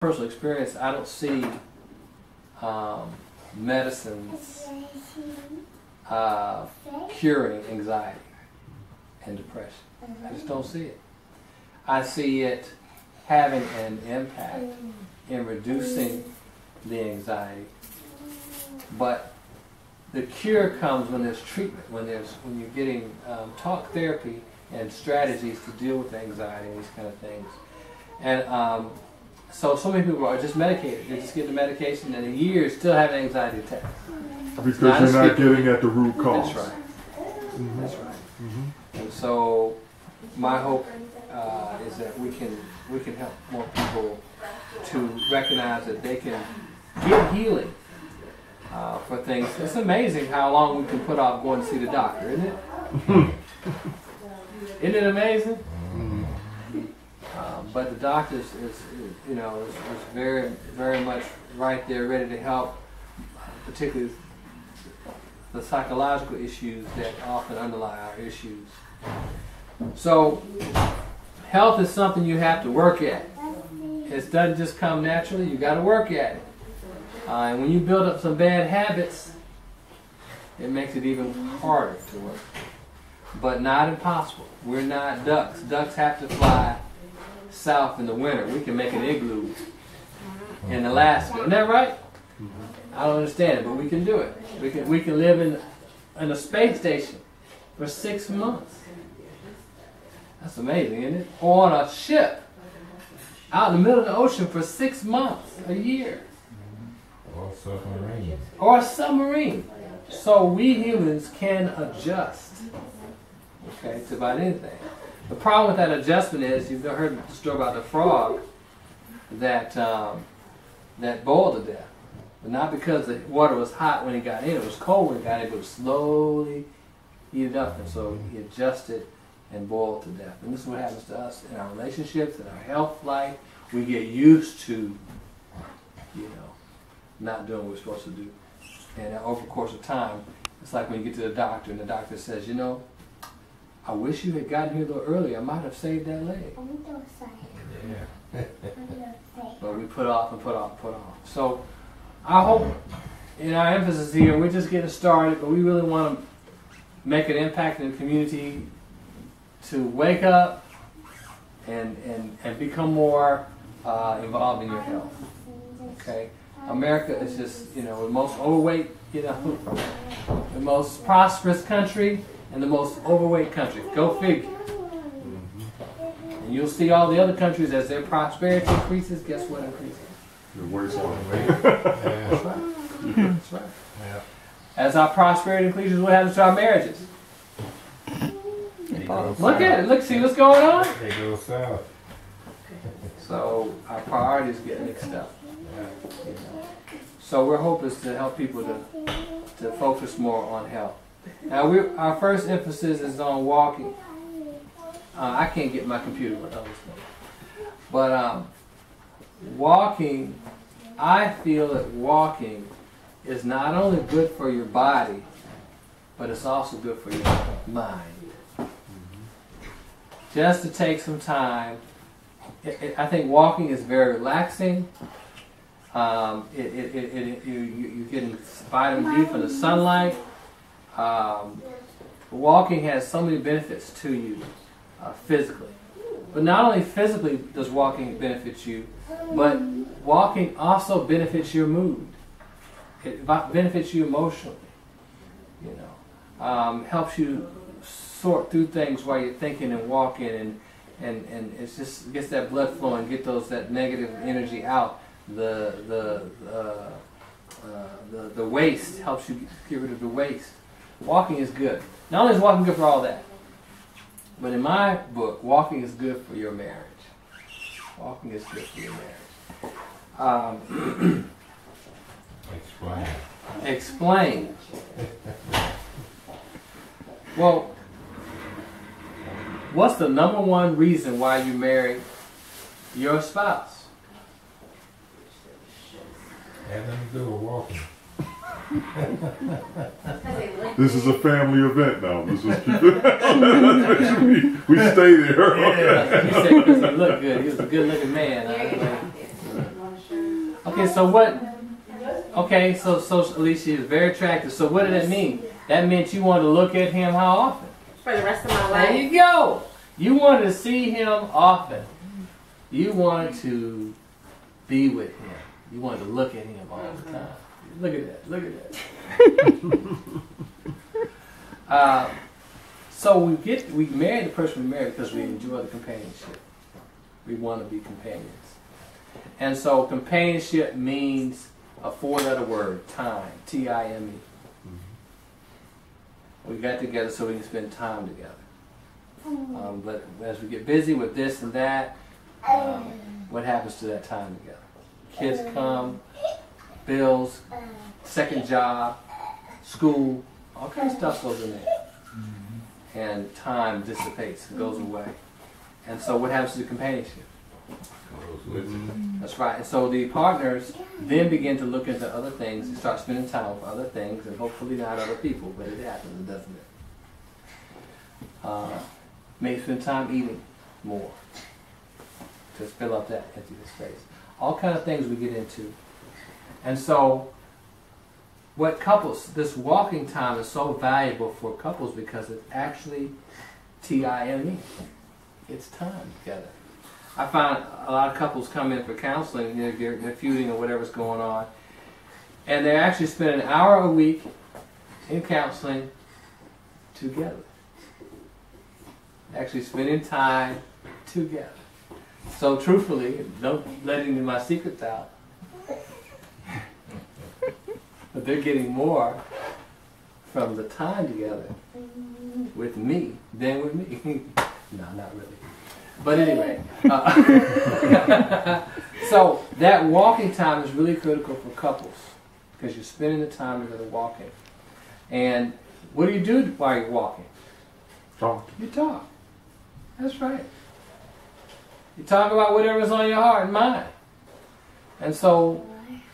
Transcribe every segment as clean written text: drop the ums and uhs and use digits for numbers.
personal experience, I don't see medicines curing anxiety and depression. I just don't see it. I see it having an impact in reducing the anxiety, but the cure comes when there's treatment, when you're getting talk therapy and strategies to deal with anxiety and these kind of things. And so many people are just medicated. They just get the medication, and in a year still have an anxiety attack. Because you're not getting at the root cause. That's right. That's right. And so my hope is that we can help more people to recognize that they can get healing for things. It's amazing how long we can put off going to see the doctor, isn't it? Isn't it amazing? But the doctor is very, very much right there, ready to help, particularly the psychological issues that often underlie our issues. So, health is something you have to work at. It doesn't just come naturally, you got to work at it. And when you build up some bad habits, it makes it even harder to work. But not impossible. We're not ducks. Ducks have to fly south in the winter. We can make an igloo in Alaska. Isn't that right? I don't understand it, but we can do it. We can live in a space station for 6 months. That's amazing, isn't it? Or on a ship out in the middle of the ocean for 6 months, a year. Or a submarine. Or a submarine. So we humans can adjust, okay, to about anything. The problem with that adjustment is, you've heard the story about the frog that boiled to death. But not because the water was hot when he got in, it was cold when he got in, but it was slowly heated up, and so he adjusted and boiled to death. And this is what happens to us in our relationships, in our health life. We get used to, not doing what we're supposed to do. And over the course of time, it's like when you get to the doctor and the doctor says, I wish you had gotten here a little earlier. I might have saved that leg. Yeah. But we put off and put off and put off. So I hope in our emphasis here, we're just getting started, but we really want to make an impact in the community to wake up and become more involved in your health. Okay? America is just, the most overweight, the most prosperous country and the most overweight country. Go figure. And you'll see all the other countries, as their prosperity increases, guess what increases? The worst one. That's right. That's right. Yeah. As our prosperity increases, what happens to our marriages? Look at it. Look, see what's going on? They go south. So our priorities get mixed up. So our hope is to help people to focus more on health. Now our first emphasis is on walking. I can't get my computer with all this thing. But walking, I feel that walking is not only good for your body, but it's also good for your mind. Just to take some time. I think walking is very relaxing. You're getting vitamin D from the sunlight. Walking has so many benefits to you physically. But not only physically does walking benefit you, but walking also benefits your mood. It benefits you emotionally. Helps you sort through things while you're thinking and walking, and it just gets that blood flowing, get that negative energy out. The waste helps you get rid of the waste. Walking is good. Not only is walking good for all that, but in my book, walking is good for your marriage. Walking is good for your marriage. Explain. Well, what's the number one reason why you marry your spouse? Had nothing to do with walking. This is a family event now. This is we stay there. Yeah. He said because he looked good. He was a good-looking man. Okay, so what? Okay, so Alicia is very attractive. So what did that mean? That meant you wanted to look at him how often? For the rest of my life. There you go. You wanted to see him often. You wanted to be with him. You wanted to look at him all the time. Look at that. Look at that. So we marry the person we marry because we enjoy the companionship. We want to be companions. And so companionship means a four-letter word, time, T-I-M-E. We got together so we can spend time together. But as we get busy with this and that, what happens to that time together? Kids come, bills, second job, school, all kinds of stuff goes in there. And time dissipates, it goes away. And so what happens to the companionship? That's right. And so the partners then begin to look into other things and start spending time with other things, and hopefully not other people, but it happens, doesn't it? Maybe spend time eating more to fill up that empty space. All kind of things we get into. And so what couples, this walking time is so valuable for couples because it's actually T-I-M-E. It's time together. I find a lot of couples come in for counseling, they're feuding or whatever's going on, and they actually spend an hour a week in counseling together. Actually spending time together. So truthfully, don't let any of my secrets out, but they're getting more from the time together with me than with me. No, not really. But anyway, so that walking time is really critical for couples because you're spending the time together walking. And what do you do while you're walking? Talk. You talk. That's right. You talk about whatever's on your heart and mind. And so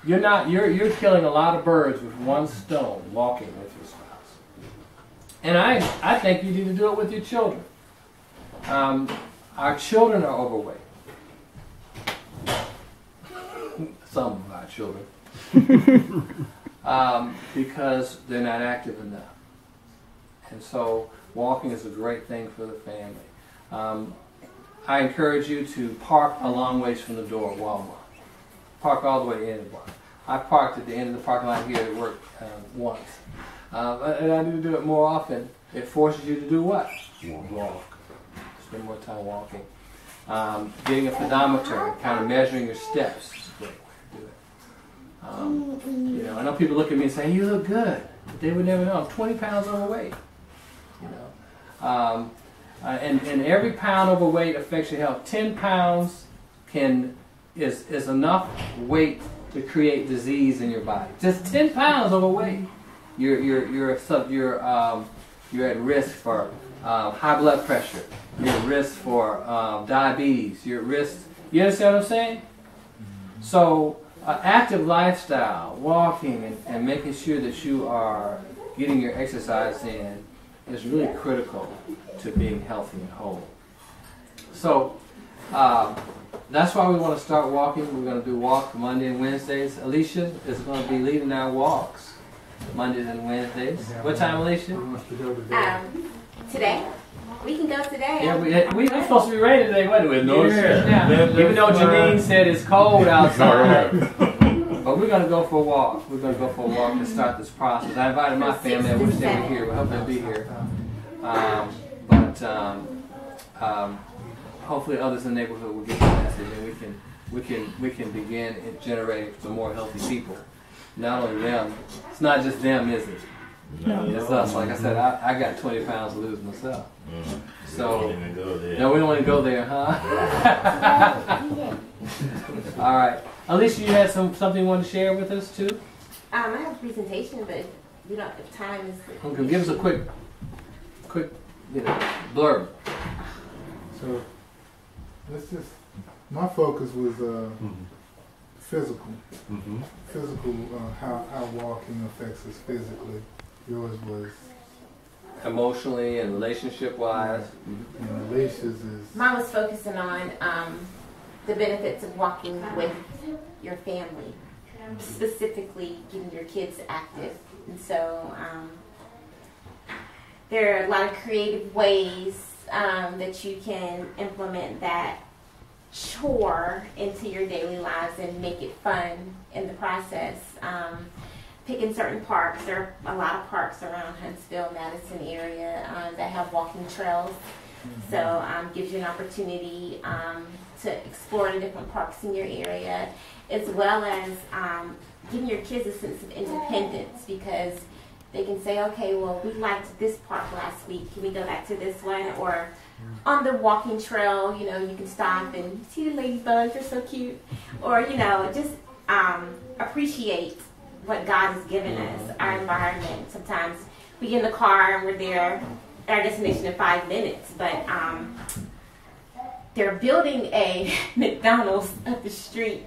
you're killing a lot of birds with one stone walking with your spouse. And I think you need to do it with your children. Our children are overweight. Some of our children. Because they're not active enough. And so walking is a great thing for the family. I encourage you to park a long ways from the door at Walmart. Park all the way in. I parked at the end of the parking lot here at work once. And I need to do it more often. It forces you to do what? Walk. Spend more time walking. Getting a pedometer, kind of measuring your steps is a great way to do it. I know people look at me and say, "Hey, you look good," but they would never know. I'm 20 pounds overweight. And every pound overweight affects your health. 10 pounds is enough weight to create disease in your body. Just 10 pounds overweight, you're at risk for high blood pressure. You're at risk for diabetes. You're at risk. You understand what I'm saying? So, active lifestyle, walking, and making sure that you are getting your exercise in is really critical to being healthy and whole. So, that's why we want to start walking. We're going to do walk Monday and Wednesdays. Alicia is going to be leading our walks Mondays and Wednesdays. What time, Alicia? Today. We can go today. Yeah, we're supposed to be ready today, wasn't we? No, Even though Janine said it's cold outside. But we're going to go for a walk. We're going to go for a walk to start this process. I invited my family. I wish they were here. We hope they'll be here. Hopefully others in the neighborhood will get the message, and we can begin generating some more healthy people. Not only them. It's not just them, is it? No. It's us. Like I said, I got 20 pounds to lose myself. So, no, we don't want to go there, huh? All right. Alicia, you had something you want to share with us too? I have a presentation, but if time is. Okay, give us a quick, blurb. So, my focus was physical. Physical, how walking affects us physically. Yours was emotionally and relationship-wise. And Alicia's is. Mine was focusing on the benefits of walking with your family. specifically getting your kids active. And so there are a lot of creative ways that you can implement that chore into your daily lives and make it fun in the process. Picking certain parks. There are a lot of parks around Huntsville, Madison area that have walking trails. So gives you an opportunity to explore the different parks in your area, as well as giving your kids a sense of independence, because they can say, okay, well, we liked this park last week. Can we go back to this one? Or on the walking trail, you know, you can stop and see the ladybugs, they're so cute. Or, you know, just appreciate what God has given us, our environment. Sometimes we get in the car and we're there at our destination in 5 minutes, but they're building a McDonald's up the street